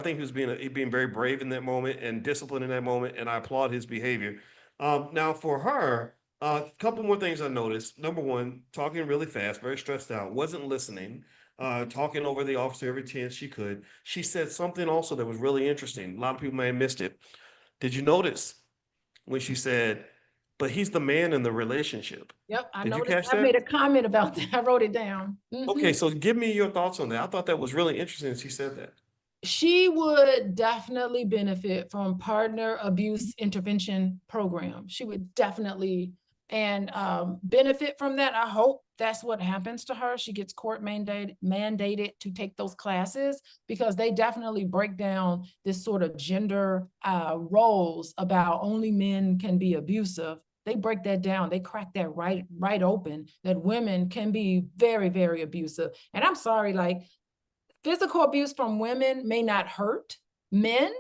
think he was being very brave in that moment and disciplined in that moment, and I applaud his behavior. Now for her, a couple more things I noticed. Number one, talking really fast, very stressed out, wasn't listening, talking over the officer every chance she could. She said something also that was really interesting. A lot of people may have missed it. Did you notice when she said, "But he's the man in the relationship"? Yep, I Did you noticed. catch I that? made a comment about that. I wrote it down. Okay, so give me your thoughts on that. I thought that was really interesting that she said that. She would definitely benefit from partner abuse intervention program. She would definitely and benefit from that. I hope that's what happens to her. She gets court mandated to take those classes because they definitely break down this sort of gender roles about only men can be abusive. They break that down. They crack that right open that women can be very, very abusive. And I'm sorry, like physical abuse from women may not hurt men,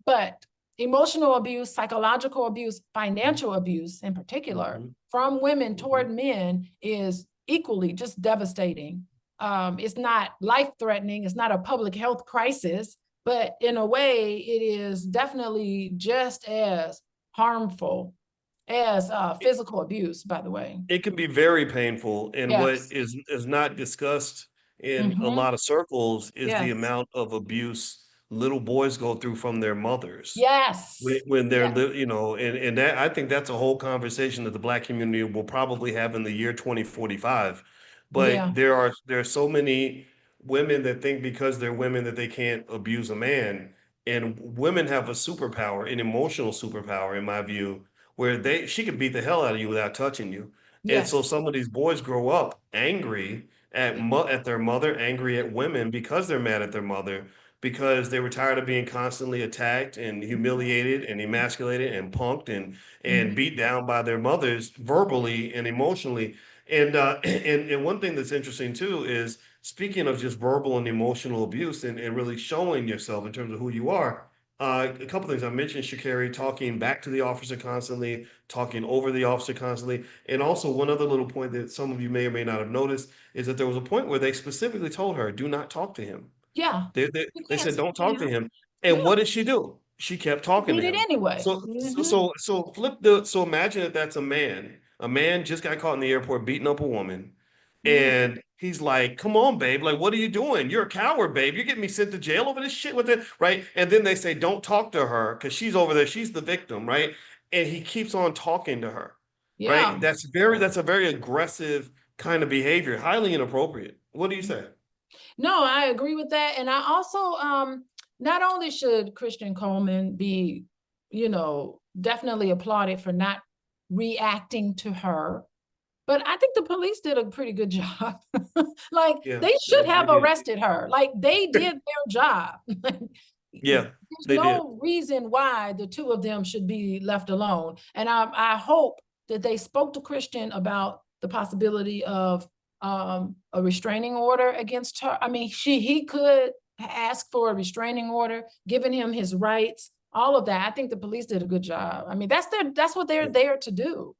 but emotional abuse, psychological abuse, financial abuse in particular Mhm, from women mhm. toward men is equally just devastating. It's not life threatening, it's not a public health crisis, but in a way, it is definitely just as harmful as It physical abuse, by the way. it can be very painful, and what Yes. is not discussed in a Hmm. lot of circles is the Yes. amount of abuse little boys go through from their mothers Yes. when they're Yes. li you know, and that I think that's a whole conversation that the Black community will probably have in the year 2045, but Yeah. there are so many women that think because they're women that they can't abuse a man, and women have a superpower, an emotional superpower in my view, where she could beat the hell out of you without touching you. And so Yes. some of these boys grow up angry at their mother, angry at women because they're mad at their mother, because they were tired of being constantly attacked and humiliated and emasculated and punked and Mhm. beat down by their mothers verbally and emotionally. And and one thing that's interesting too is speaking of just verbal and emotional abuse and really showing yourself in terms of who you are. A couple things I mentioned, Shakari talking back to the officer constantly, talking over the officer constantly, and also one other little point that some of you may or may not have noticed is that there was a point where they specifically told her, "Do not talk to him." Yeah, They you they can't said, speak "Don't to talk to him. him." Yeah, And what did she do? She kept talking to did it him. anyway. Mhm, So flip the so imagine that that's a man. A man just got caught in the airport beating up a woman, mm, and he's like, "Come on, babe. Like, what are you doing? You're a coward, babe. You're getting me sent to jail over this shit with it, right?" And then they say, "Don't talk to her because she's over there. She's the victim, right?" And he keeps on talking to her, right? yeah. That's a very aggressive kind of behavior, highly inappropriate. What do you say? No, I agree with that, and I also, not only should Christian Coleman be, definitely applauded for not reacting to her, but I think the police did a pretty good job. Like, Yeah, they should they have did. arrested her, like, they did their job. Yeah, There's they did. no reason why the two of them should be left alone, and I hope that they spoke to Christian about the possibility of, a restraining order against her. I mean, he could ask for a restraining order, giving him his rights, all of that. I think the police did a good job. I mean, that's what they're Yeah. there to do,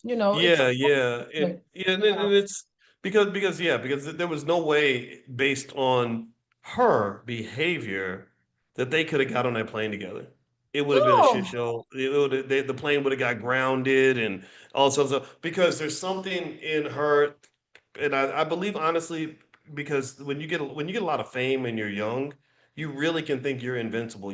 it's Yeah, yeah, and unfortunate. yeah, Yeah. and it's because there was no way based on her behavior that they could have got on that plane together. It would have been a shit No. show. It would the plane would have got grounded and all sorts of because there's something in her, and I believe honestly because when you get a lot of fame and you're young, you really can think you're invincible.